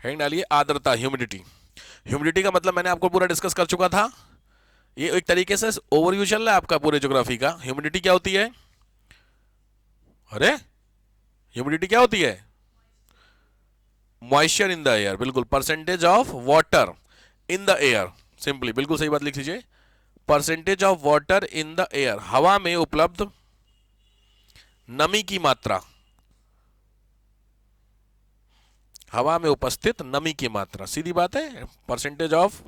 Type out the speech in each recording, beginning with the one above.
Heading डालिए आर्द्रता, humidity. Humidity का मतलब मैंने आपको पूरा डिस्कस कर चुका था। ये एक तरीके से ओवरव्यू चल रहा है आपका पूरे ज्योग्राफी का। ह्यूमिडिटी क्या होती है? अरे ह्यूमिडिटी क्या होती है? मॉइस्चर इन द एयर, बिल्कुल, percentage of water in the air, simply बिल्कुल सही बात लिख लीजिए, percentage of water in the air, हवा में उपलब्ध नमी की मात्रा, हवा में उपस्थित नमी की मात्रा, सीधी बात है, percentage of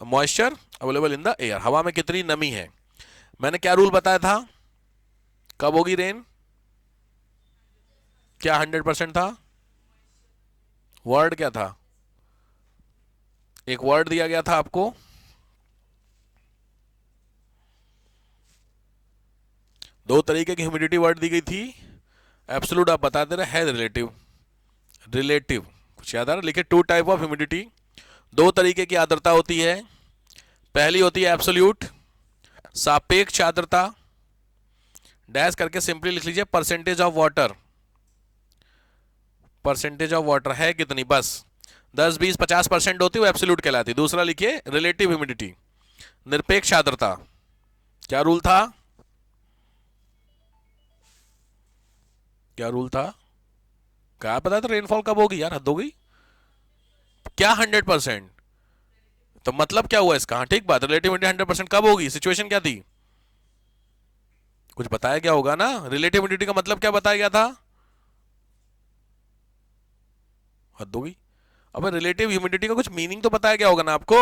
moisture available in the air, हवा में कितनी नमी है। मैंने क्या रूल बताया था, कब होगी रेन? क्या 100% था? वर्ड क्या था? एक वर्ड दिया गया था आपको, दो तरीके की ह्यूमिडिटी वर्ड दी गई थी। एब्सोल्यूट आप बता दे रहे है, रिलेटिव, रिलेटिव कुछ याद आ रहा? लिखे, टू टाइप ऑफ ह्यूमिडिटी, दो तरीके की आर्द्रता होती है। पहली होती है एब्सोल्यूट, सापेक्ष आर्द्रता, डैश करके सिंपली लिख लीजिए percentage of water, percentage of water है कितनी, बस 10 20 50% होती है वो एब्सोल्यूट कहलाती। दूसरा लिखिए रिलेटिव ह्यूमिडिटी, निरपेक्ष आर्द्रता। क्या रूल था? क्या रूल था? क्या पता था रेनफॉल कब होगी यार, हद हो गई। क्या 100%? तो मतलब क्या हुआ इसका? हाँ ठीक बात, रिलेटिव ह्यूमिडिटी 100% कब होगी, सिचुएशन क्या थी, कुछ बताया गया होगा ना। रिलेटिव ह्यूमिडिटी का मतलब क्या बताया गया था? हद हो गई। अब रिलेटिव ह्यूमिडिटी का कुछ मीनिंग तो बताया गया होगा ना आपको।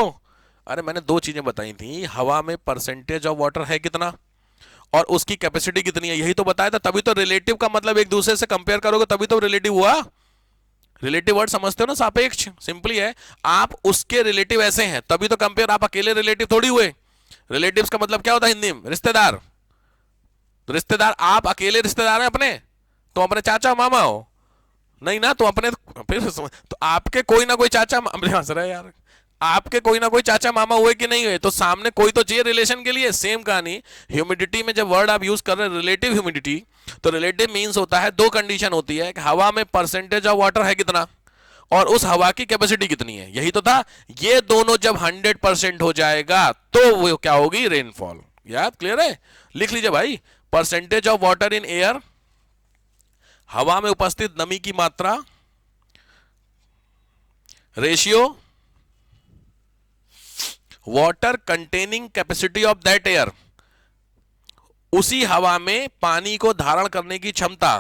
अरे मैंने दो चीजें बताई थी, हवा में परसेंटेज ऑफ वाटर है कितना और उसकी कैपेसिटी कितनी है, यही तो बताया था। तभी तो रिलेटिव का मतलब एक दूसरे से कंपेयर करोगे तभी तो रिलेटिव हुआ। रिलेटिव वर्ड समझते हो ना, सापेक्ष, सिंपली है, आप उसके रिलेटिव ऐसे हैं तभी तो कंपेयर, आप अकेले रिलेटिव थोड़ी हुए। रिलेटिव्स का मतलब क्या होता है हिंदी में? रिश्तेदार। तो रिश्तेदार, आप अकेले रिश्तेदार हैं अपने, तो अपने चाचा मामा हो नहीं ना, तो अपने फिर तो आपके कोई ना कोई चाचा हंस रहे यार, आपके कोई ना कोई चाचा मामा हुए कि नहीं हुए, तो सामने कोई तो चाहिए रिलेशन के लिए। सेम कहानी ह्यूमिडिटी में, जब वर्ड आप यूज कर रहे हैं रिलेटिव ह्यूमिडिटी, तो रिलेटिव मीन्स होता है, दो कंडीशन होती है कि हवा में परसेंटेज ऑफ वाटर है कितना और उस हवा की कैपेसिटी कितनी है, यही तो था। ये दोनों जब 100% हो जाएगा तो वो क्या होगी, रेनफॉल। याद क्लियर है? लिख लीजिए भाई, percentage of water in air, हवा में उपस्थित नमी की मात्रा, ratio water containing capacity of that air, उसी हवा में पानी को धारण करने की क्षमता।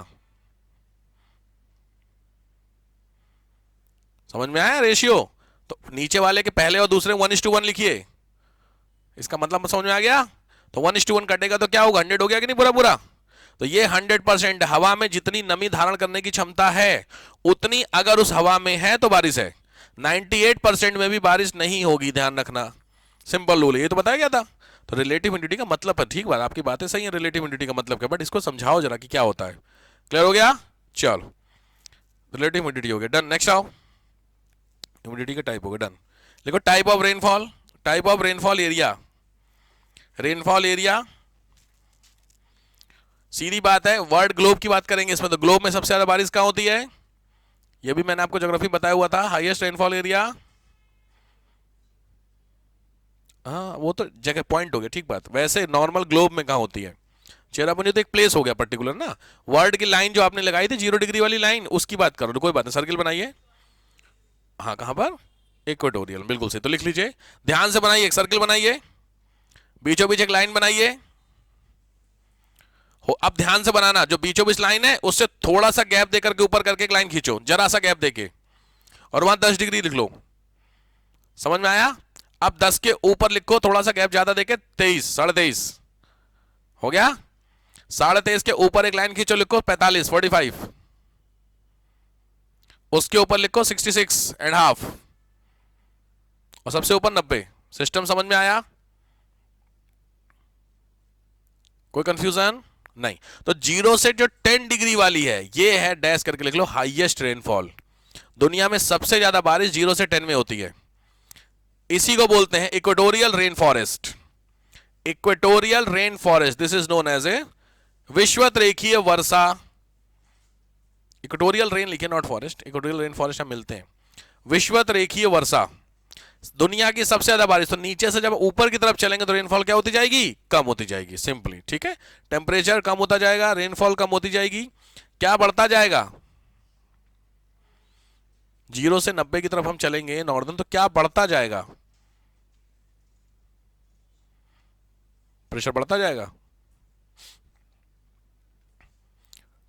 समझ में आया रेशियो? तो नीचे वाले के पहले और दूसरे 1:1 लिखिए, इसका मतलब समझ में आ गया। तो 1:1 कटेगा तो क्या होगा, 100 हो गया कि नहीं पूरा पूरा। तो ये 100% हवा में जितनी नमी धारण करने की क्षमता है उतनी अगर उस हवा में है तो बारिश है, 98% में भी बारिश नहीं होगी, ध्यान रखना, सिंपल रूल, ये तो बताया गया था। तो रिलेटिव ह्यूमिडिटी का मतलब है, ठीक बात, आपकी बातें सही है, रिलेटिव ह्यूमिडिटी का मतलब क्या, बट इसको समझाओ जरा कि क्या होता है। क्लियर हो गया? चलो, रिलेटिव ह्यूमिडिटी हो गया, डन। नेक्स्ट आओ, ह्यूमिडिटी का टाइप हो गया, डन। देखो type of rainfall, type of rainfall area, rainfall area, सीधी बात है, वर्ल्ड ग्लोब की बात करेंगे इसमें, तो ग्लोब में सबसे ज्यादा बारिश कहां होती है, ये भी मैंने आपको ज्योग्राफी बताया हुआ था, हाईएस्ट रेनफॉल एरिया, हाँ वो तो जगह पॉइंट हो गया, ठीक बात। वैसे नॉर्मल ग्लोब में कहां होती है, चेरापुंजी तो एक प्लेस हो गया पर्टिकुलर ना। वर्ल्ड की लाइन जो आपने लगाई थी 0 डिग्री वाली लाइन, उसकी बात करो, कोई बात नहीं, सर्किल बनाइए। हाँ कहां पर? इक्वेटोरियल, बिल्कुल सही, तो लिख लीजिए, ध्यान से बनाइए, एक सर्किल बनाइए, बीचों बीच एक लाइन बनाइए। अब ध्यान से बनाना, जो बीचों बीच लाइन है उससे थोड़ा सा गैप देकर के ऊपर करके एक लाइन खींचो, जरा सा गैप देके, और वहां 10 डिग्री लिख लो। समझ में आया? अब 10 के ऊपर लिखो, थोड़ा सा गैप ज्यादा देके 23, 23.5 हो गया। 23.5 के ऊपर एक लाइन खींचो, लिखो 45, 45, उसके ऊपर लिखो 66.5 और सबसे ऊपर 90। सिस्टम समझ में आया? कोई कंफ्यूजन नहीं? तो 0 से जो 10 डिग्री वाली है ये है, डैश करके लिख लो, हाईएस्ट रेनफॉल। दुनिया में सबसे ज्यादा बारिश 0 से 10 में होती है, इसी को बोलते हैं equatorial rain forest. Equatorial rain forest, this is known as a विश्वत रेखीय वर्षा। इक्वेटोरियल रेन लिखिए, not forest, equatorial rain forest हम मिलते हैं। विश्वत रेखीय वर्षा, दुनिया की सबसे ज्यादा बारिश, तो नीचे से जब ऊपर की तरफ चलेंगे तो रेनफॉल क्या होती जाएगी, कम होती जाएगी, सिंपली, ठीक है। टेम्परेचर कम होता जाएगा, रेनफॉल कम होती जाएगी, क्या बढ़ता जाएगा, 0 से 90 की तरफ हम चलेंगे नॉर्दर्न, तो क्या बढ़ता जाएगा, प्रेशर बढ़ता जाएगा।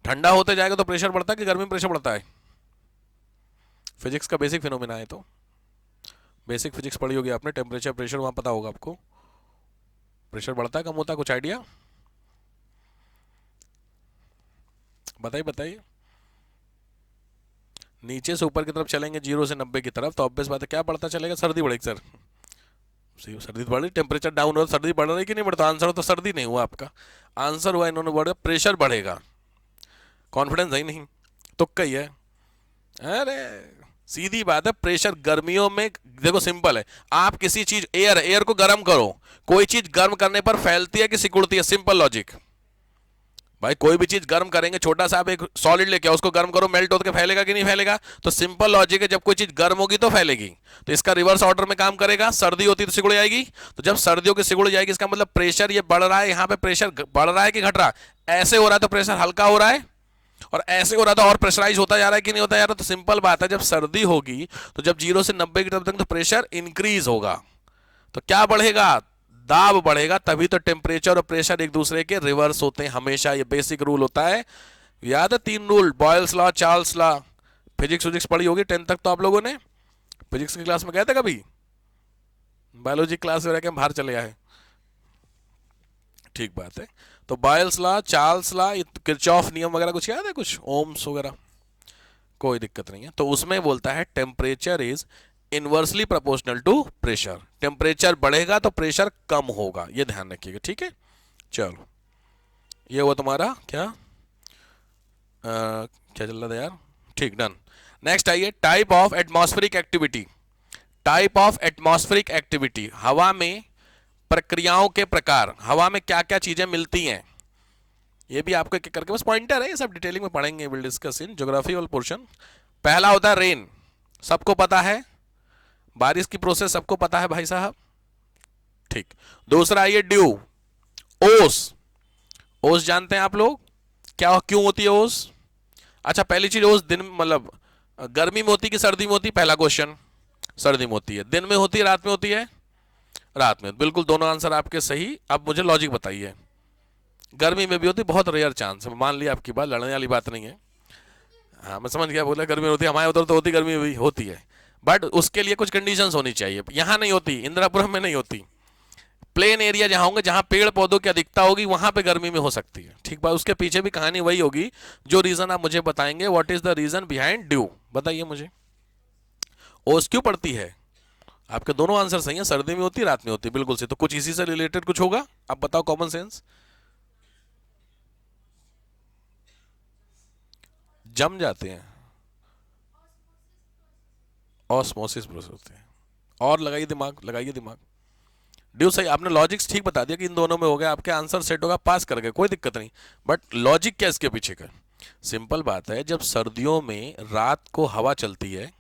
ठंडा होते जाएगा तो प्रेशर बढ़ता है कि गर्मी में प्रेशर बढ़ता है, फिजिक्स का बेसिक फिनोमिना है, तो बेसिक फिजिक्स पढ़ी होगी आपने, टेम्परेचर प्रेशर वहां पता होगा आपको। प्रेशर बढ़ता है कम होता है, कुछ आइडिया बताइए बताइए। नीचे से ऊपर की तरफ चलेंगे 0 से 90 की तरफ, तो ऑब्वियस बात है क्या बढ़ता चलेगा, सर्दी बढ़ेगी सर, सर्दी बढ़ रही, टेम्परेचर डाउन हो सर्दी बढ़ रही कि नहीं बढ़ता, आंसर तो सर्दी नहीं हुआ आपका, आंसर हुआ इन्होंने बढ़ा प्रेशर बढ़ेगा, कॉन्फिडेंस है नहीं, तुक्का ही है। अरे सीधी बात है, प्रेशर गर्मियों में देखो सिंपल है, आप किसी चीज एयर को गर्म करो, कोई चीज गर्म करने पर फैलती है कि सिकुड़ती है, सिंपल लॉजिक। भाई कोई भी चीज गर्म करेंगे, छोटा सा आप एक सॉलिड लेके आओ, उसको गर्म करो, मेल्ट होकर फैलेगा कि नहीं फैलेगा, तो सिंपल लॉजिक है, जब कोई चीज गर्म होगी तो फैलेगी, तो इसका रिवर्स ऑर्डर में काम करेगा, सर्दी होती तो सिकुड़ जाएगी, तो जब सर्दियों की सिकुड़ जाएगी इसका मतलब प्रेशर ये बढ़ रहा है, यहाँ पे प्रेशर बढ़ रहा है कि घट रहा है, ऐसे हो रहा है तो प्रेशर हल्का हो रहा है, और ऐसे हो रहा था और प्रेशराइज होता जा रहा है कि नहीं होता जा रहा, तो सिंपल बात है, जब सर्दी होगी तो जब 0 से 90 की तरफ तक तो प्रेशर इंक्रीज होगा, तो क्या बढ़ेगा, दाब बढ़ेगा, तभी तो टेम्परेचर और प्रेशर एक दूसरे के रिवर्स होते हैं हमेशा, ये बेसिक रूल होता है, याद है 3 rule, Boyle's law, Charles law, physics पढ़ी होगी 10 तक तो आप लोगों ने, फिजिक्स की क्लास में गए थे कभी, बायोलॉजी क्लास में रह के हम बाहर चले आए, ठीक बात है। तो Boyle's law, Charles law, Kirchhoff नियम वगैरह कुछ याद है, कुछ ओम्स वगैरह, कोई दिक्कत नहीं है, तो उसमें बोलता है temperature is inversely proportional to pressure, temperature बढ़ेगा तो प्रेशर कम होगा, ये ध्यान रखिएगा, ठीक है। चलो ये हुआ तुम्हारा क्या क्या चल रहा था यार, ठीक, डन। नेक्स्ट आइए, type of atmospheric activity, type of atmospheric activity, हवा में प्रक्रियाओं के प्रकार, हवा में क्या क्या चीजें मिलती हैं, ये भी आपको एक करके बस पॉइंटर है, ये सब डिटेलिंग में पढ़ेंगे, विल डिस्कस इन ज्योग्राफी वाला पोर्शन। पहला होता है रेन, सबको पता है, बारिश की प्रोसेस सबको पता है भाई साहब, ठीक। दूसरा आइए ड्यू, ओस, ओस जानते हैं आप लोग क्या क्यों होती है ओस, अच्छा पहली चीज ओस दिन मतलब गर्मी में होती कि सर्दी में होती, पहला क्वेश्चन, सर्दी में होती है, दिन में होती है रात में होती है, रात में, बिल्कुल दोनों आंसर आपके सही। अब मुझे लॉजिक बताइए, गर्मी में भी होती, बहुत रेयर चांस है, मान लिया आपकी बात, लड़ने वाली बात नहीं है, हाँ मैं समझ गया, बोला गर्मी में होती है, हमारे उधर तो होती, गर्मी में भी होती है, बट उसके लिए कुछ कंडीशंस होनी चाहिए, यहां नहीं होती, इंदिरापुरम में नहीं होती, प्लेन एरिया जहां होंगे, जहां पेड़ पौधों की अधिकता होगी वहां पे गर्मी में हो सकती है, ठीक बात, उसके पीछे भी कहानी वही होगी, जो रीजन आप मुझे बताएंगे, what is the reason behind dew, बताइए मुझे, ओस क्यों पड़ती है, आपके दोनों आंसर सही हैं, सर्दी में होती है रात में होती है, बिल्कुल सही, तो कुछ इसी से रिलेटेड कुछ होगा, आप बताओ कॉमन सेंस, जम जाते हैं, ऑस्मोसिस प्रोसेस होते हैं, और लगाइए दिमाग, लगाइए दिमाग, ड्यू सही, आपने लॉजिक्स ठीक बता दिया कि इन दोनों में हो गया, आपके आंसर सेट होगा, पास कर गए, कोई दिक्कत नहीं, बट लॉजिक क्या इसके पीछे का, सिंपल बात है, जब सर्दियों में रात को हवा चलती है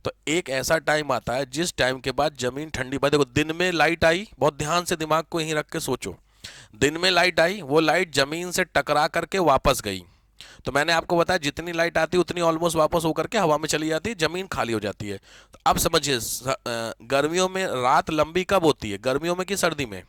तो एक ऐसा टाइम आता है जिस टाइम के बाद जमीन ठंडी, बात देखो दिन में लाइट आई, बहुत ध्यान से दिमाग को यहीं रख के सोचो, दिन में लाइट आई, वो लाइट जमीन से टकरा करके वापस गई, तो मैंने आपको बताया जितनी लाइट आती है उतनी ऑलमोस्ट वापस होकर के हवा में चली जाती है, जमीन खाली हो जाती है, तो अब समझिए गर्मियों में रात लंबी कब होती है, गर्मियों में कि सर्दी में,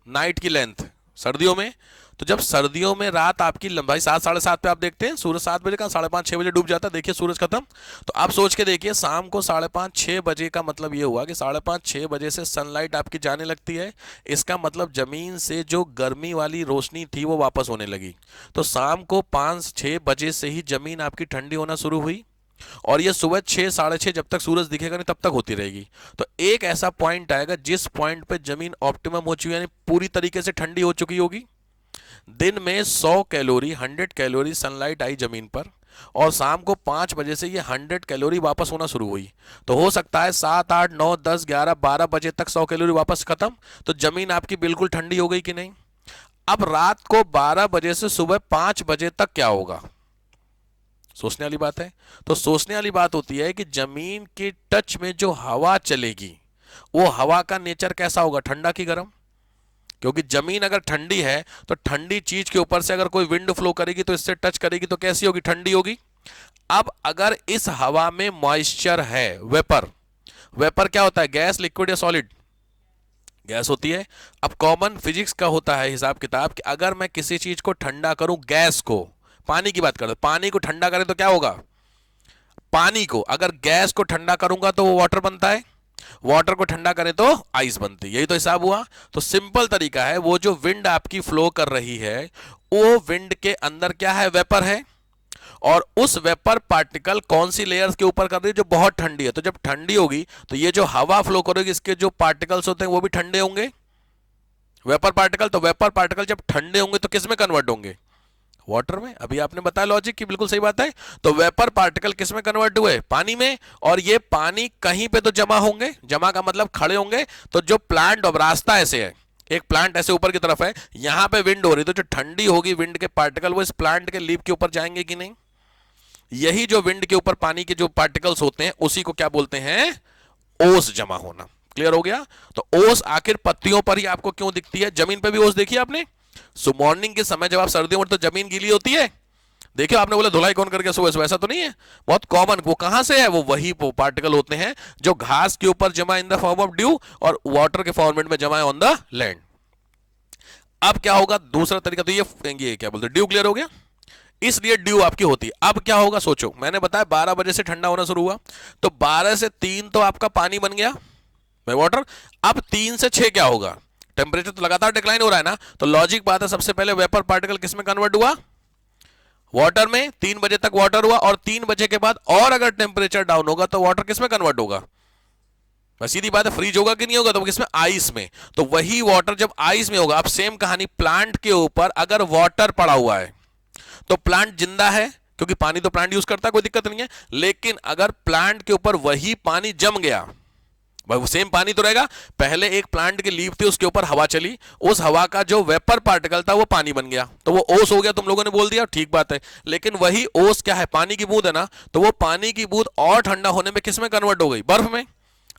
नाइट की लेंथ सर्दियों में, तो जब सर्दियों में रात आपकी लंबाई 7 साढ़े 7 पे आप देखते हैं सूरज 7 बजे का 5:30 6 बजे डूब जाता है, देखिए सूरज खत्म, तो आप सोच के देखिए शाम को 5:30 6 बजे का मतलब ये हुआ कि 5:30 6 बजे से सनलाइट आपकी जाने लगती है, इसका मतलब जमीन से जो गर्मी वाली रोशनी थी वो वापस होने लगी, तो शाम को 5 6 बजे से ही जमीन आपकी ठंडी होना शुरू हुई, और ये सुबह 6 साढ़े 6 जब तक सूरज दिखेगा नहीं तब तक होती रहेगी, तो एक ऐसा पॉइंट आएगा जिस पॉइंट पे जमीन ऑप्टिमम हो चुकी है, यानी पूरी तरीके से ठंडी हो चुकी होगी, दिन में 100 कैलोरी सनलाइट आई जमीन पर, और शाम को 5 बजे से ये 100 कैलोरी वापस होना शुरू हुई, तो हो सकता है 7 8 9 10 11 12 बजे तक 100 कैलोरी वापस खत्म, तो जमीन आपकी बिल्कुल ठंडी हो गई कि नहीं। अब रात को 12 बजे से सुबह 5 बजे तक क्या होगा, सोचने वाली बात है। तो सोचने वाली बात होती है कि जमीन के टच में जो हवा चलेगी वो हवा का नेचर कैसा होगा, ठंडा की गर्म? क्योंकि जमीन अगर ठंडी है तो ठंडी चीज के ऊपर से अगर कोई विंड फ्लो करेगी तो इससे टच करेगी तो कैसी होगी, ठंडी होगी। अब अगर इस हवा में मॉइस्चर है, वेपर, वेपर क्या होता है, गैस, लिक्विड या सॉलिड? गैस होती है। अब कॉमन फिजिक्स का होता है हिसाब किताब कि अगर मैं किसी चीज को ठंडा करूं, गैस को, पानी की बात करते, पानी को ठंडा करें तो क्या होगा, पानी को अगर गैस को ठंडा करूंगा तो वो वाटर बनता है, वाटर को ठंडा करें तो आइस बनती है। यही तो हिसाब हुआ। तो सिंपल तरीका है, वो जो विंड आपकी फ्लो कर रही है वो विंड के अंदर क्या है, वेपर है, और उस वेपर पार्टिकल कौन सी लेयर्स के ऊपर कर रही है, जो बहुत ठंडी है। तो जब ठंडी होगी तो ये जो हवा फ्लो करेगी इसके जो पार्टिकल्स होते हैं वो भी ठंडे होंगे, वेपर पार्टिकल। तो वेपर पार्टिकल जब ठंडे होंगे तो किस में कन्वर्ट होंगे, वाटर में। अभी आपने बताया लॉजिक की, बिल्कुल सही बात है। तो वेपर पार्टिकल किस में कन्वर्ट हुए, पानी में। और ये पानी कहीं पे तो जमा होंगे, जमा का मतलब खड़े होंगे। तो जो प्लांट, अब रास्ता ऐसे है, एक प्लांट ऐसे ऊपर की तरफ है, यहां पे विंड हो रही, तो जो ठंडी होगी विंड के पार्टिकल वो इस प्लांट के लीफ के ऊपर जाएंगे कि नहीं। यही जो विंड के ऊपर पानी के जो पार्टिकल्स होते हैं उसी को क्या बोलते हैं, ओस जमा होना। क्लियर हो गया। तो ओस आखिर पत्तियों पर ही आपको क्यों दिखती है, जमीन पे भी ओस देखी आपने। सो मॉर्निंग के समय जब आप सर्दियों में, तो जमीन गीली होती है, देखिए आपने बोला धुलाई कौन करके सुबह सुबह, ऐसा तो नहीं है, बहुत कॉमन। वो कहां से है, वो वही पार्टिकल होते हैं जो घास के ऊपर जमा in the form of due और वाटर के फॉर्मेट में जमा है ऑन द लैंड। अब क्या होगा, दूसरा तरीका, तो ये क्या बोलते हैं, ड्यू। क्लियर हो गया, इसलिए ड्यू आपकी होती है। अब क्या होगा सोचो, मैंने बताया 12 बजे से ठंडा होना शुरू हुआ, तो 12 से 3 तो आपका पानी बन गया भाई, वाटर। अब 3 से 6 क्या होगा, टेम्परेचर तो लगातार डिक्लाइन हो रहा है ना। तो लॉजिक बात है, सबसे पहले वेपर पार्टिकल किस में कन्वर्ट हुआ, वाटर में। 3 बजे तक वाटर हुआ, और 3 बजे के बाद और अगर टेम्परेचर डाउन होगा तो वाटर किस में कन्वर्ट होगा, बस सीधी बात है, फ्रीज होगा कि नहीं होगा, तो किसमें, आइस में। तो वही वाटर जब आइस में होगा, अब सेम कहानी, प्लांट के ऊपर अगर वाटर पड़ा हुआ है तो प्लांट जिंदा है, क्योंकि पानी तो प्लांट यूज करता है, कोई दिक्कत नहीं है। लेकिन अगर प्लांट के ऊपर वही पानी जम गया, भाई वो सेम पानी तो रहेगा, पहले एक प्लांट की लीफ थी उसके ऊपर हवा चली, उस हवा का जो वेपर पार्टिकल था वो पानी बन गया, तो वो ओस हो गया। तुम लोगों ने बोल दिया, ठीक बात है। लेकिन वही ओस क्या है, पानी की बूंद है ना, तो वो पानी की बूंद और ठंडा होने में किस में कन्वर्ट हो गई, बर्फ में,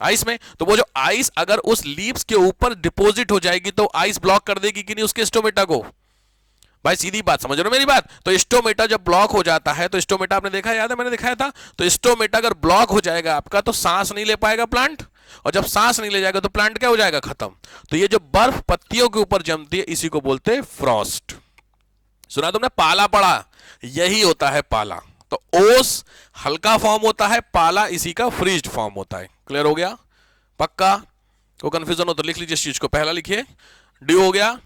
आइस में। तो वो जो आइस अगर उस लीव्स के ऊपर डिपॉजिट हो जाएगी तो आइस ब्लॉक कर देगी कि नहीं उसके स्टोमेटा को, भाई सीधी बात, समझ रहे हो मेरी बात। तो स्टोमेटा जब ब्लॉक हो जाता है, तो स्टोमेटा आपने देखा, याद है मैंने दिखाया था, तो स्टोमेटा अगर ब्लॉक हो जाएगा आपका तो सांस नहीं ले पाएगा प्लांट, और जब सांस नहीं ले जाएगा तो प्लांट क्या हो जाएगा, खत्म। तो ये जो बर्फ पत्तियों के ऊपर जमती है इसी को बोलते हैं फ्रॉस्ट। सुना तुमने, पाला पड़ा, यही होता है पाला। तो ओस हल्का फॉर्म होता है, पाला इसी का फ्रीज्ड फॉर्म होता है। क्लियर हो गया, पक्का। को कंफ्यूजन हो तो लिख लीजिए इस चीज को, पहला लिखिए ड्यू हो गया,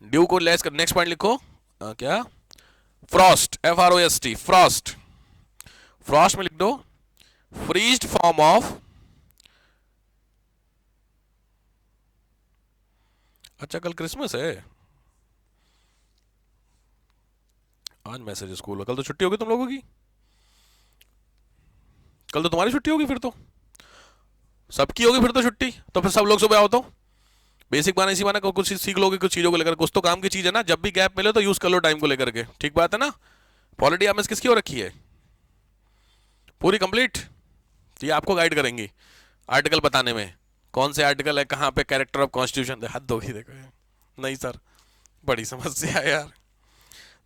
ड्यू को लेस कर, नेक्स्ट पॉइंट लिखो क्या, फ्रॉस्ट, FROST, फ्रॉस्ट। फ्रॉस्ट में लिख दो फ्रीज्ड फॉर्म ऑफ, अच्छा कल क्रिसमस है, आज मैसेज स्कूल, कल तो छुट्टी होगी तुम लोगों की, कल तो तुम्हारी छुट्टी होगी, फिर तो सबकी होगी, फिर तो छुट्टी, तो फिर सब लोग सुबह आओ, तो बेसिक बाना इसी बाना कुछ सीख लोगे, कुछ चीजों को लेकर, कुछ तो काम की चीज है ना, जब भी गैप मिले तो यूज कर लो टाइम को लेकर के, ठीक बात है ना। पॉलिटी आपने किसकी हो रखी है, पूरी कंप्लीट, तो ये आपको गाइड करेंगी आर्टिकल बताने में, कौन से आर्टिकल है कहाँ पे, कैरेक्टर ऑफ कॉन्स्टिट्यूशन, हद होगी देखो, नहीं सर बड़ी समस्या है यार।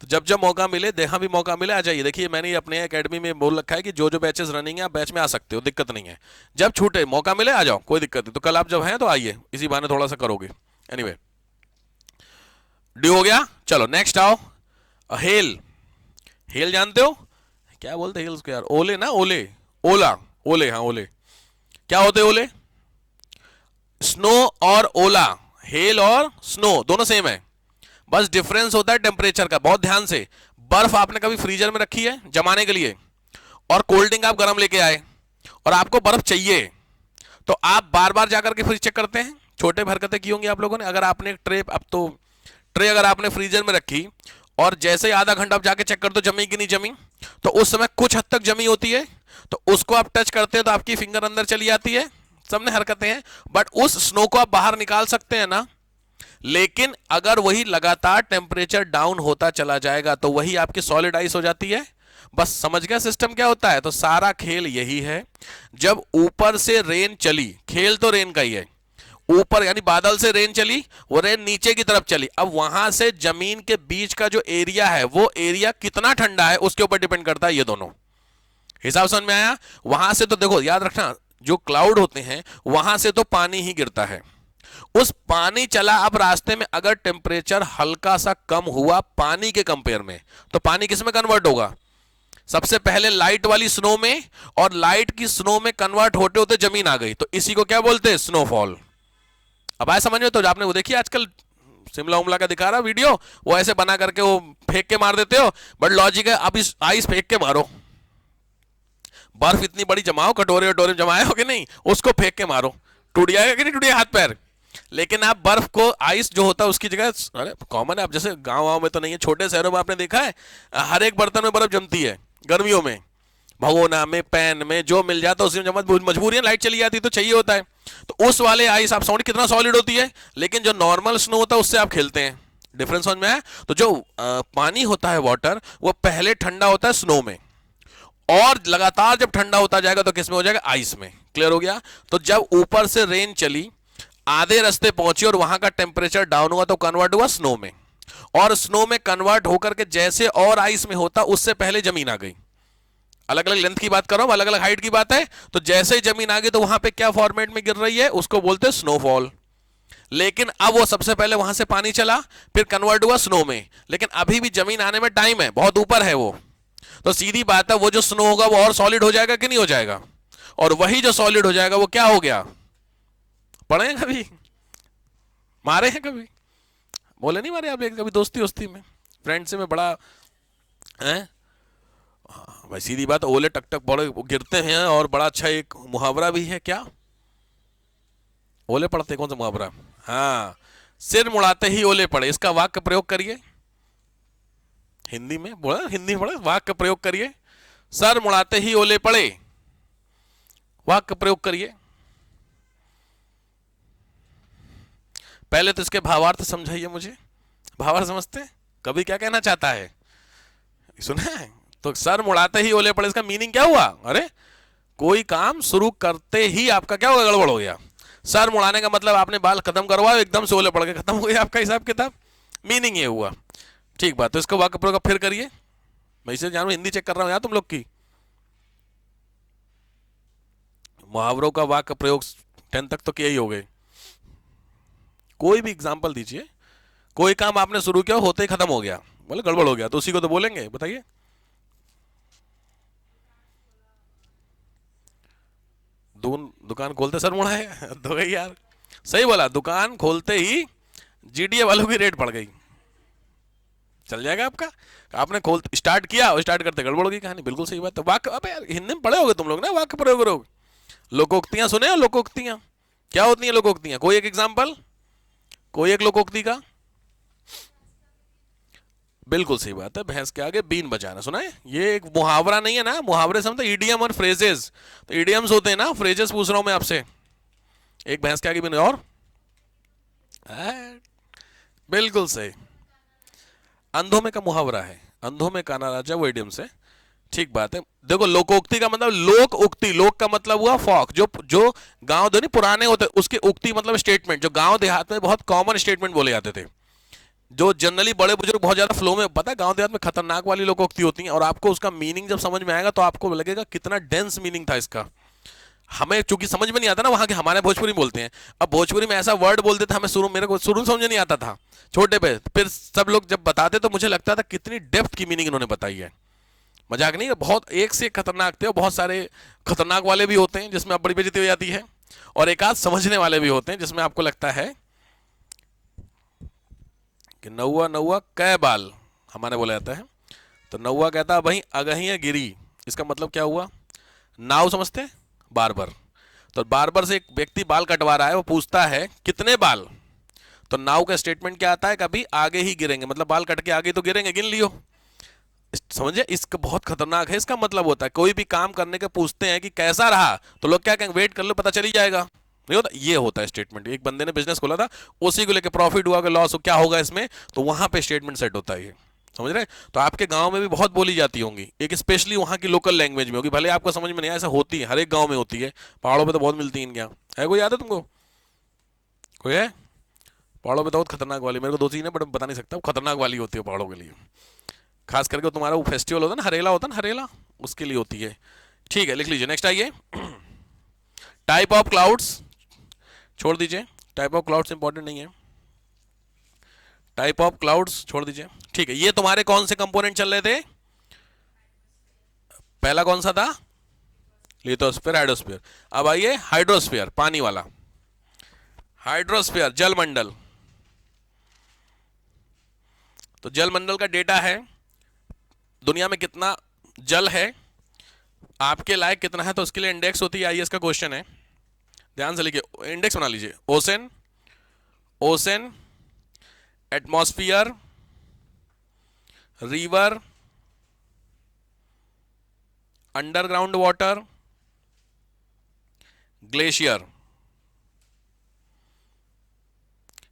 तो जब जब मौका मिले, देखा भी मौका मिले, आ जाइए। देखिए मैंने अपने एकेडमी में बोल रखा है कि जो जो बैचेस रनिंग है आप बैच में आ सकते हो, दिक्कत नहीं है, जब छूटे मौका मिले आ जाओ, कोई दिक्कत नहीं। तो कल आप जब हैं तो आइए, इसी बहाने थोड़ा सा करोगे। एनीवे, ड्यू हो गया, चलो नेक्स्ट आओ, हेल। हेल जानते हो, क्या बोलते हैं हिल्स को यार, ओले ना, ओले, ओला, ओले, हाँ ओले। क्या होते ओले, स्नो और ओला, हेल और स्नो दोनों सेम है, बस डिफरेंस होता है टेम्परेचर का। बहुत ध्यान से, बर्फ आपने कभी फ्रीजर में रखी है जमाने के लिए, और कोल्ड ड्रिंक आप गर्म लेके आए और आपको बर्फ चाहिए, तो आप बार बार जाकर के फ्रिज चेक करते हैं। छोटे हरकतें की होंगी आप लोगों ने, अगर आपने एक ट्रे, अब तो ट्रे अगर आपने फ्रीजर में रखी और जैसे ही आधा घंटा आप जाके चेक कर दो जमी कि नहीं जमी, तो उस समय कुछ हद तक जमी होती है, तो उसको आप टच करते हैं तो आपकी फिंगर अंदर चली जाती है, सबने हरकतें हैं, बट उस स्नो को आप बाहर निकाल सकते हैं ना। लेकिन अगर वही लगातार टेम्परेचर डाउन होता चला जाएगा तो वही आपकी सॉलिड आइस हो जाती है, बस समझ गया सिस्टम क्या होता है। तो सारा खेल यही है, जब ऊपर से रेन चली, खेल तो रेन का ही है, ऊपर यानी बादल से रेन चली, वो रेन नीचे की तरफ चली, अब वहां से जमीन के बीच का जो एरिया है वो एरिया कितना ठंडा है उसके ऊपर डिपेंड करता है। ये दोनों हिसाब समझ में आया। वहां से तो देखो याद रखना, जो क्लाउड होते हैं वहां से तो पानी ही गिरता है, उस पानी चला, अब रास्ते में अगर टेम्परेचर हल्का सा कम हुआ पानी के कंपेयर में, तो पानी किस में कन्वर्ट होगा, सबसे पहले लाइट वाली स्नो में, और लाइट की स्नो में कन्वर्ट होते होते जमीन आ गई, तो इसी को क्या बोलते हैं, स्नोफॉल। अब आए समझ में। तो आपने वो देखी आजकल शिमला उमला का दिखा रहा वीडियो, वो ऐसे बना करके वो फेंक के मार देते हो, बट लॉजिक है अब इस आइस फेंक के मारो, बर्फ इतनी बड़ी जमाओ, कटोरे वटोरे जमाए हो कि नहीं, उसको फेंक के मारो, टूट जाएगा कि नहीं टूटेगा हाथ पैर। लेकिन आप बर्फ को, आइस जो होता है उसकी जगह, अरे कॉमन है, आप जैसे गांव वाँव में तो नहीं है, छोटे शहरों में आपने देखा है हर एक बर्तन में बर्फ जमती है गर्मियों में, भगोना में, पैन में, जो मिल जाता है उसी में जमा, मजबूरी है, लाइट चली जाती है तो चाहिए होता है। तो उस वाले आइस आप समझ कितना सॉलिड होती है, लेकिन जो नॉर्मल स्नो होता है उससे आप खेलते हैं, डिफरेंस समझ में आया। तो जो पानी होता है वाटर, वो पहले ठंडा होता है स्नो में, और लगातार जब ठंडा होता जाएगा तो किस में हो जाएगा, आइस में। क्लियर हो गया। तो जब ऊपर से रेन चली, आधे रास्ते पहुंची और वहां का टेम्परेचर डाउन हुआ तो कन्वर्ट हुआ स्नो में, और स्नो में कन्वर्ट होकर के जैसे और आइस में होता उससे पहले जमीन आ गई। अलग अलग लेंथ की बात कर रहा हूं, अलग अलग हाइट की बात है। तो जैसे ही जमीन आ गई तो वहां पे क्या फॉर्मेट में गिर रही है, उसको बोलते हैं स्नोफॉल। लेकिन अब वो सबसे पहले वहां से पानी चला, फिर कन्वर्ट हुआ स्नो में, लेकिन अभी भी जमीन आने में टाइम है, बहुत ऊपर है वो। तो सीधी बात है, वो जो स्नो होगा वो और सॉलिड हो जाएगा कि नहीं हो जाएगा, और वही जो सॉलिड हो जाएगा वो क्या हो गया, पढ़े हैं कभी, मारे हैं कभी, बोले नहीं मारे आप कभी दोस्ती वोस्ती में, फ्रेंड से में बड़ा है भाई, सीधी बात, ओले टक टक बड़े गिरते हैं। और बड़ा अच्छा एक मुहावरा भी है, क्या ओले पड़ते, कौन सा मुहावरा, हाँ, सिर मुड़ाते ही ओले पड़े, इसका वाक्य प्रयोग करिए हिंदी में, बोला हिंदी में बोला, वाक्य प्रयोग करिए, सर मुड़ाते ही ओले पड़े, वाक्य प्रयोग करिए। पहले तो इसके भावार्थ समझाइए मुझे, भावार्थ समझते कभी क्या कहना चाहता है, सुना है। तो सर मुड़ाते ही ओले पड़े, इसका मीनिंग क्या हुआ, अरे कोई काम शुरू करते ही आपका क्या होगा, गड़बड़ हो गया। सर मुड़ाने का मतलब आपने बाल खत्म करवाओ, एकदम से ओले पड़ गए, खत्म हो गया आपका हिसाब किताब, मीनिंग ये हुआ। ठीक बात, तो इसको वाक्य प्रयोग फिर करिए, मैं इसे जानू हिंदी चेक कर रहा हूं यार तुम लोग की, मुहावरों का वाक्य प्रयोग 10 तक तो किया ही हो गए। कोई भी एग्जाम्पल दीजिए, कोई काम आपने शुरू किया होते ही खत्म हो गया, बोले गड़बड़ हो गया, तो उसी को तो बोलेंगे, बताइए। दुकान खोलते सर मुड़ा है तो गई यार, सही बोला, दुकान खोलते ही जीडीए वालों की रेट बढ़ गई, चल जाएगा आपका। आपने खोल स्टार्ट किया और स्टार्ट करते गड़बड़ होगी कहानी, बिल्कुल सही बात है। वाक्य, अबे यार हिंदी में पढ़े होगे तुम लोग ना, वाक्य प्रयोग करोगे, लोकोक्तियां सुने हो, लोकोक्तियां क्या होती हैं, लोकोक्तियां कोई एक एग्जाम्पल, कोई एक लोकोक्ति का, बिल्कुल सही बात है, भैंस के आगे बीन बजाना, सुना है, ये एक मुहावरा नहीं है ना, मुहावरे से मतलब ईडीएम और फ्रेजेस, तो ईडीएम्स होते हैं ना, फ्रेजेस पूछ रहा हूं मैं आपसे, एक भैंस के आगे बीन, और बिल्कुल सही, अंधों में का मुहावरा है, अंधों में काना राजा, वो ईडीएम से, ठीक बात है। देखो लोकोक्ति का मतलब लोक उक्ति, लोक का मतलब हुआ फॉक, जो जो गांव नहीं पुराने होते, उसकी उक्ति मतलब स्टेटमेंट, जो गांव देहात में बहुत कॉमन स्टेटमेंट बोले जाते थे, जो जनरली बड़े बुजुर्ग बहुत ज्यादा फ्लो में, पता है गांव देहात में खतरनाक वाली लोकोक्ति होती हैं, और आपको उसका मीनिंग जब समझ में आएगा तो आपको लगेगा कितना डेंस मीनिंग था इसका। हमें चूंकि समझ में नहीं आता ना, वहां के हमारे भोजपुरी बोलते हैं, अब भोजपुरी में ऐसा वर्ड बोलते थे, हमें शुरू, मेरे को शुरू समझ नहीं आता था छोटे पे, फिर सब लोग जब बताते तो मुझे लगता था कितनी डेप्थ की मीनिंग इन्होंने बताई है, मजाक नहीं, बहुत एक से खतरनाक थे, और बहुत सारे खतरनाक वाले भी होते हैं जिसमें आप बड़ी बेइज्जती हो जाती है, और एक आध समझने वाले भी होते हैं जिसमें आपको लगता है कि नौवा नौवा कै बाल, हमारे बोला जाता है, तो नौवा कहता भाई अगहिया गिरी, इसका मतलब क्या हुआ, नाव समझते, बार्बर, तो बार्बर से एक व्यक्ति बाल कटवा रहा है, वो पूछता है कितने बाल, तो नाव का स्टेटमेंट क्या आता है, कभी आगे ही गिरेंगे, मतलब बाल कट के आगे तो गिरेंगे, गिन लियो, समझे, इसका बहुत खतरनाक है, इसका मतलब होता है कोई भी काम करने के पूछते हैं कि कैसा रहा, तो लोग क्या कहेंगे, वेट कर लो पता चल ही जाएगा, नहीं होता, ये होता है स्टेटमेंट। एक बंदे ने बिजनेस खोला था, उसी को लेके प्रॉफिट हुआ कि लॉस हो, क्या होगा इसमें, तो वहां पे स्टेटमेंट सेट होता है ये, समझ रहे हैं? तो आपके गांव में भी बहुत बोली जाती होंगी, एक स्पेशली वहाँ की लोकल लैंग्वेज में होगी, भले आपको समझ में नहीं आए, ऐसा होती है, हर एक गांव में होती है। पहाड़ों पे तो बहुत मिलती है इनके यहाँ। है कोई याद है तुमको? कोई है? पहाड़ों पे तो बहुत खतरनाक वाली, मेरे को दो तीन है बट बता नहीं सकता, वो खतरनाक वाली होती है पहाड़ों के लिए। खास करके तुम्हारा वो फेस्टिवल होता है ना, हरेला होता है ना, हरेला, उसके लिए होती है। ठीक है, लिख लीजिए। नेक्स्ट आइए। टाइप ऑफ क्लाउड्स छोड़ दीजिए, टाइप ऑफ क्लाउड्स इंपॉर्टेंट नहीं है, टाइप ऑफ क्लाउड्स छोड़ दीजिए। ठीक है, ये तुम्हारे कौन से कंपोनेंट चल रहे थे? पहला कौन सा था? Lithosphere, hydrosphere. अब आइए हाइड्रोस्फीयर, पानी वाला। हाइड्रोस्फीयर जलमंडल। तो जलमंडल का डेटा है, दुनिया में कितना जल है, आपके लायक कितना है, तो उसके लिए इंडेक्स होती है, आईएएस का क्वेश्चन है, ध्यान से लिखिए, इंडेक्स बना लीजिए। Ocean, ocean, atmosphere, river, underground water, glacier.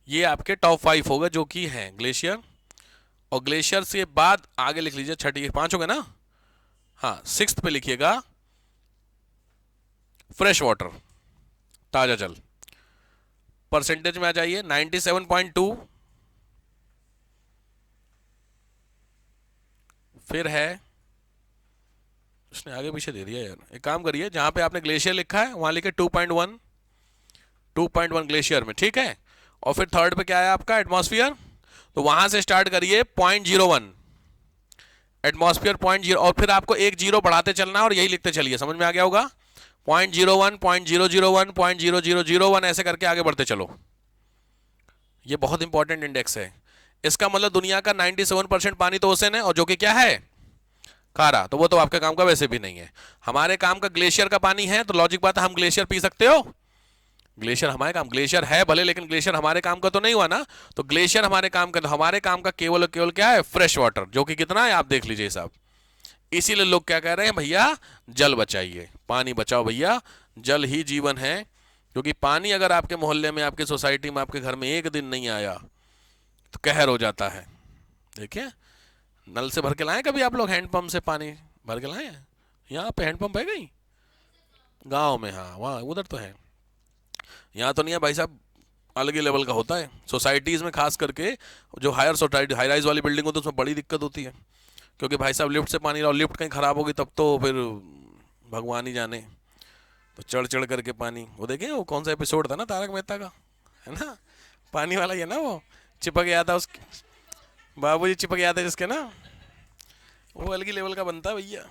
ये आपके टॉप 5 होगा जो कि है ग्लेशियर। और ग्लेशियर से बाद आगे लिख लीजिए, छठी 5 हो गए ना, हाँ 6th पे लिखिएगा फ्रेश वाटर, ताजा जल। परसेंटेज में आ जाइए 97.2, फिर है, उसने आगे पीछे दे दिया यार, एक काम करिए, जहां पे आपने ग्लेशियर लिखा है वहां लिखे 2.1, 2.1 ग्लेशियर में, ठीक है। और फिर थर्ड पे क्या है आपका? एटमॉस्फियर। तो वहां से स्टार्ट करिए 0.01, एटमॉस्फियर 0.0, और फिर आपको एक जीरो बढ़ाते चलना है और यही लिखते चलिए, समझ में आ गया होगा? 0.01, 0.001, 0.0001, ऐसे करके आगे बढ़ते चलो। ये बहुत इंपॉर्टेंट इंडेक्स है। इसका मतलब दुनिया का 97% पानी तो ओशन है, और जो कि क्या है? खारा। तो वो तो आपके काम का वैसे भी नहीं है। हमारे काम का ग्लेशियर का पानी है, तो लॉजिक बात है, हम ग्लेशियर पी सकते हो? ग्लेशियर हमारे काम, ग्लेशियर है भले, लेकिन ग्लेशियर हमारे काम का तो नहीं हुआ ना। तो ग्लेशियर हमारे काम का, तो हमारे काम का केवल केवल क्या है? फ्रेश वाटर, जो कि कितना है आप देख लीजिए साहब। इसीलिए लोग क्या कह रहे हैं, भैया जल बचाइए, पानी बचाओ भैया, जल ही जीवन है। क्योंकि पानी अगर आपके मोहल्ले में, आपकी सोसाइटी में, आपके घर में एक दिन नहीं आया तो कहर हो जाता है। देखिए, नल से भर के लाए कभी आप लोग? हैंडपंप से पानी भर के लाए? यहाँ पे हैंडपंप है कहीं गांव में? हाँ वहाँ उधर तो है, यहाँ तो नहीं है भाई साहब। अलग ही लेवल का होता है सोसाइटीज़ में, खास करके जो हायर सोसाइटी, हाई राइज वाली बिल्डिंग होती है, उसमें बड़ी दिक्कत होती है। क्योंकि भाई साहब लिफ्ट से पानी लाओ, लिफ्ट कहीं ख़राब होगी तब तो फिर भगवान ही जाने। तो चढ़ चढ़ करके पानी, वो देखें वो कौन सा एपिसोड था ना तारक मेहता का, है ना, पानी वाला ही है ना, वो चिपक गया था उसके, बाबूजी चिपक गया था जिसके ना, वो अलग ही लेवल का बनता है भैया,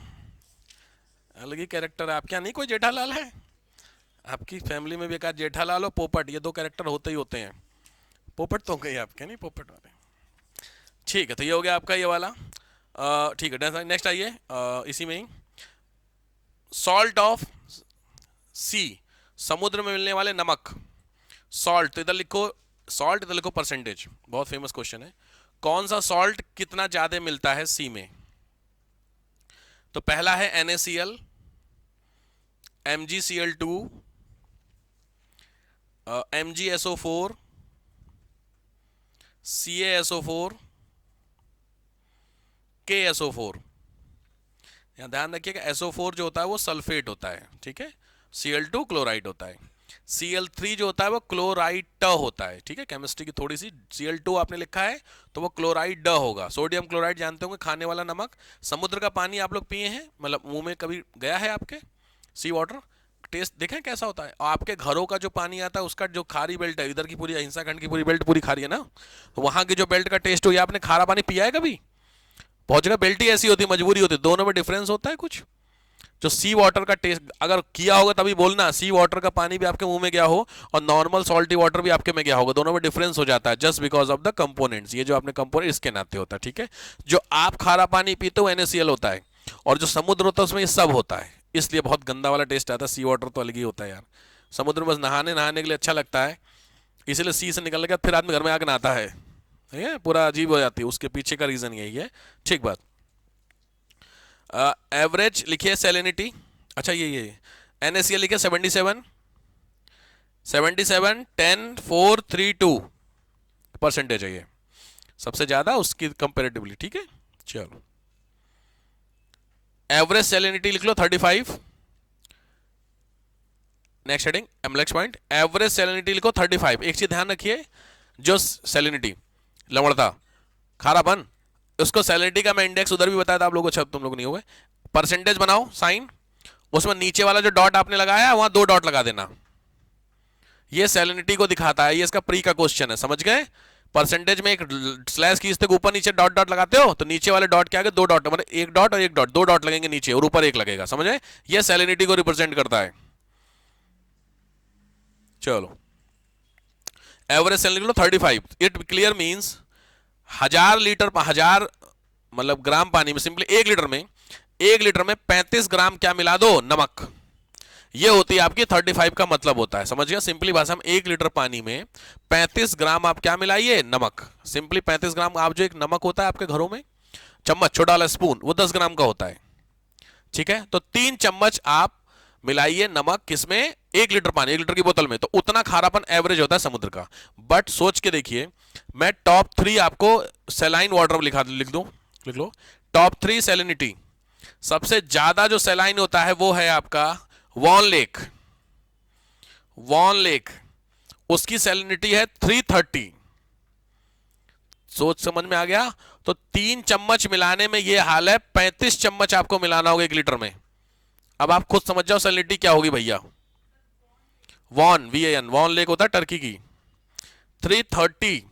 अलग ही कैरेक्टर है। आपके यहाँ नहीं कोई जेठालाल है? आपकी फैमिली में भी एक आध जेठालाल हो, पोपट, ये दो कैरेक्टर होते ही होते हैं। पोपट तो गई आपके नहीं, पोपट वाले। ठीक है, तो ये हो गया आपका ये वाला। ठीक है, नेक्स्ट आइए, इसी में ही सॉल्ट ऑफ सी, समुद्र में मिलने वाले नमक। सॉल्ट तो इधर लिखो, सॉल्ट इधर लिखो परसेंटेज, बहुत फेमस क्वेश्चन है। कौन सा सॉल्ट कितना ज्यादा मिलता है सी में? तो पहला है NaCl, MgCl2, MgSO4, CaSO4, KSO4। यहाँ ध्यान रखिएगा, SO4 जो होता है वो सल्फेट होता है, ठीक है। Cl2 क्लोराइड होता है। Cl3 जो होता है वो क्लोराइड होता है, ठीक है। केमिस्ट्री की थोड़ी सी, Cl2 आपने लिखा है तो वो क्लोराइड होगा। सोडियम क्लोराइड जानते होंगे, खाने वाला नमक। समुद्र का पानी आप लोग पिए हैं, मतलब मुंह में कभी गया है आपके? सी वाटर टेस्ट देखें कैसा होता है। और आपके घरों का जो पानी आता है उसका जो खारी बेल्ट है, इधर की पूरी अहिंसा खंड की पूरी बेल्ट पूरी खारी है ना, तो वहां की जो बेल्ट का टेस्ट हो, आपने खारा पानी पिया है कभी? बहुत जगह बेल्ट ही ऐसी होती है, मजबूरी होती है, दोनों में डिफरेंस होता है कुछ। जो सी वाटर का टेस्ट अगर किया होगा तभी बोलना, सी वाटर का पानी भी आपके मुंह में गया हो और नॉर्मल सॉल्टी वाटर भी आपके में गया होगा, दोनों में डिफरेंस हो जाता है, just because of the components. ये जो आपने कंपोनेंट इसके नाते होता है, ठीक है। जो आप खारा पानी पीते हो NaCl होता है, और जो समुद्र होता है उसमें ये सब होता है, इसलिए बहुत गंदा वाला टेस्ट आता है। सी वाटर तो अलग ही होता है यार, समुद्र में बस नहाने नहाने के लिए अच्छा लगता है, इसीलिए सी से निकलने के बाद फिर आदमी घर में आके नहाता है, ठीक है, पूरा अजीब हो जाती है। उसके पीछे का रीजन यही है, ठीक बात। एवरेज लिखिए सैलिनिटी, अच्छा ये NaCl लिखिए 77, 77, 10, 4, 3, 2 परसेंटेज है ये, सबसे ज्यादा उसकी कंपेरेटिवली, ठीक है। चलो, एवरेज सैलिनिटी लिख लो 35। नेक्स्ट हेडिंग एमलेक्स पॉइंट, एवरेज सैलिनिटी लिखो 35। एक चीज ध्यान रखिए, जो सैलिनिटी लवणता खारापन, उसको सैलिनिटी का मैं इंडेक्स उधर भी बताया था आप लोगों को, तुम लोग नहीं हुए। परसेंटेज बनाओ साइन, उसमें नीचे वाला जो डॉट आपने लगाया वहां 2 डॉट लगा देना, ये सैलिनिटी को दिखाता है। ये इसका प्री का क्वेश्चन है, समझ गए। परसेंटेज में एक स्लैश खींचते ऊपर नीचे डॉट डॉट लगाते हो, तो नीचे वाले डॉट के आगे 2 डॉट, मतलब 1 डॉट और 1 डॉट, 2 डॉट लगेंगे नीचे और ऊपर 1 लगेगा, समझे। ये सैलिनिटी को रिप्रेजेंट करता है। चलो, average salinity low 35। It clear means 1000 litre, 1000 मतलब ग्राम पानी में, सिंपली 1 लीटर में, 1 लीटर में 35 ग्राम क्या मिला दो, नमक। ये होती है आपकी 35 का मतलब होता है, समझ गया। सिंपली भाषा में 1 लीटर पानी में 35 ग्राम आप क्या मिलाइए, नमक। सिंपली 35 ग्राम, आप जो एक नमक होता है आपके घरों में, चम्मच छोटा वाला स्पून, वो 10 ग्राम का होता है, ठीक है। तो 3 चम्मच आप मिलाइए नमक, किसमें, 1 लीटर पानी, 1 लीटर की बोतल में, तो उतना खारापन एवरेज होता है समुद्र का। बट सोच के देखिए, मैं टॉप 3 आपको सैलाइन वाटर लिख लो। टॉप 3 सैलिनिटी, सबसे ज्यादा जो सैलाइन होता है वो है आपका वॉन लेक। वॉन लेक, उसकी सैलिनिटी है 330। सोच समझ में आ गया। तो 3 चम्मच मिलाने में ये हाल है, 35 चम्मच आपको मिलाना होगा 1 लीटर में। अब आप खुद समझ जाओ सैलिनिटी क्या होगी भैया। वॉन, VAN, वॉन लेक होता है टर्की की, 330,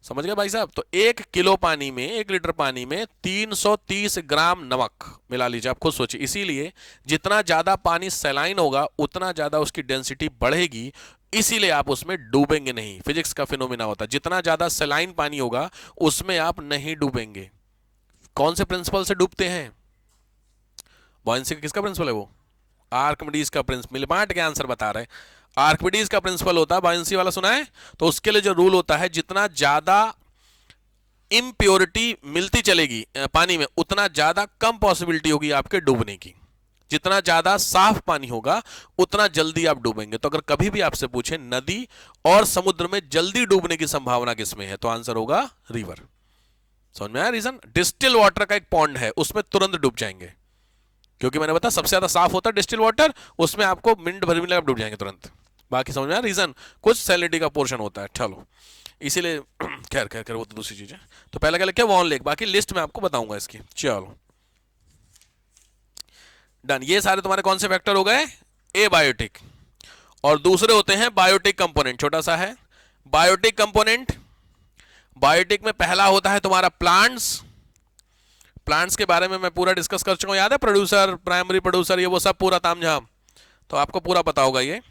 समझ गए भाई साहब। तो 1 किलो पानी में, 1 लीटर पानी में 330 ग्राम नमक मिला लीजिए, आप खुद सोचिए। इसीलिए जितना ज्यादा पानी सैलाइन होगा उतना ज्यादा उसकी डेंसिटी बढ़ेगी, इसीलिए आप उसमें डूबेंगे नहीं। फिजिक्स का फिनोमिना होता है, जितना ज्यादा सैलाइन पानी होगा उसमें आप नहीं डूबेंगे। कौन से प्रिंसिपल से डूबते हैं, बॉयंसी का किसका प्रिंसिपल है वो, आर्किमिडीज का प्रिंसिपल। बांट के आंसर बता रहे, आर्किमिडीज का प्रिंसिपल होता है, बॉयंसी वाला सुना है। तो उसके लिए जो रूल होता है, जितना ज्यादा इम्प्योरिटी मिलती चलेगी पानी में, उतना ज्यादा कम पॉसिबिलिटी होगी आपके डूबने की। जितना ज्यादा साफ पानी होगा उतना जल्दी आप डूबेंगे। तो अगर कभी भी आपसे पूछे नदी और समुद्र में जल्दी डूबने की संभावना किसमें है, तो आंसर होगा रिवर। समझ में आया रीजन। डिस्टिल वाटर का एक पॉन्ड है, उसमें तुरंत डूब जाएंगे, क्योंकि मैंने बताया सबसे ज्यादा साफ होता है डिस्टिल वाटर, उसमें आपको मिनट भर में लगा डूब जाएंगे तुरंत। बाकी समझ में आया रीजन, कुछ सैलिनिटी का पोर्शन होता है। चलो, इसीलिए खैर खैर खैर वो तो दूसरी चीज है। तो पहला क्या लिखा है, वॉन लेक, बाकी लिस्ट में आपको बताऊंगा इसकी। चलो डन। ये सारे तुम्हारे कौन से फैक्टर हो गए, एबायोटिक। और दूसरे होते हैं बायोटिक कंपोनेंट, छोटा सा है बायोटिक कंपोनेंट। बायोटिक में पहला होता है तुम्हारा प्लांट्स। प्लांट्स के बारे में मैं पूरा डिस्कस कर चुका हूं, याद है, प्रोड्यूसर, प्राइमरी प्रोड्यूसर, ये वो सब पूरा तामझाम, तो आपको पूरा पता होगा ये।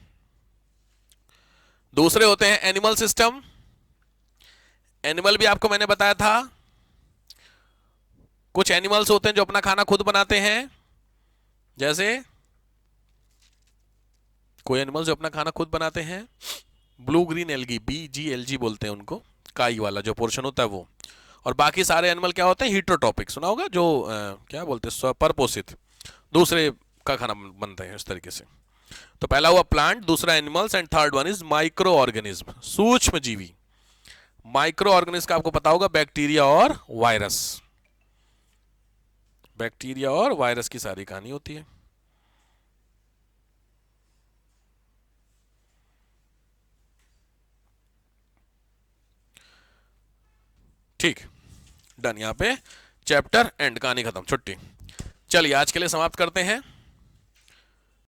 दूसरे होते हैं एनिमल सिस्टम। एनिमल भी आपको मैंने बताया था, कुछ एनिमल्स होते हैं जो अपना खाना खुद बनाते हैं, जैसे कोई एनिमल्स जो अपना खाना खुद बनाते हैं, ब्लू ग्रीन एल्गी, BGLG बोलते हैं उनको, काई वाला जो पोर्शन होता है वो। और बाकी सारे एनिमल क्या होते हैं, हीटरोट्रॉपिक, सुना होगा, जो क्या बोलते हैं, परपोषित, दूसरे का खाना बनते हैं इस तरीके से। तो पहला हुआ प्लांट, दूसरा animals, and third one is micro organism, सूक्ष्म जीवी। माइक्रो ऑर्गेनिज्म का आपको पता होगा, बैक्टीरिया और वायरस। बैक्टीरिया और वायरस की सारी कहानी होती है। ठीक, डन। यहां पे चैप्टर एंड, कहानी खत्म, छुट्टी। चलिए आज के लिए समाप्त करते हैं।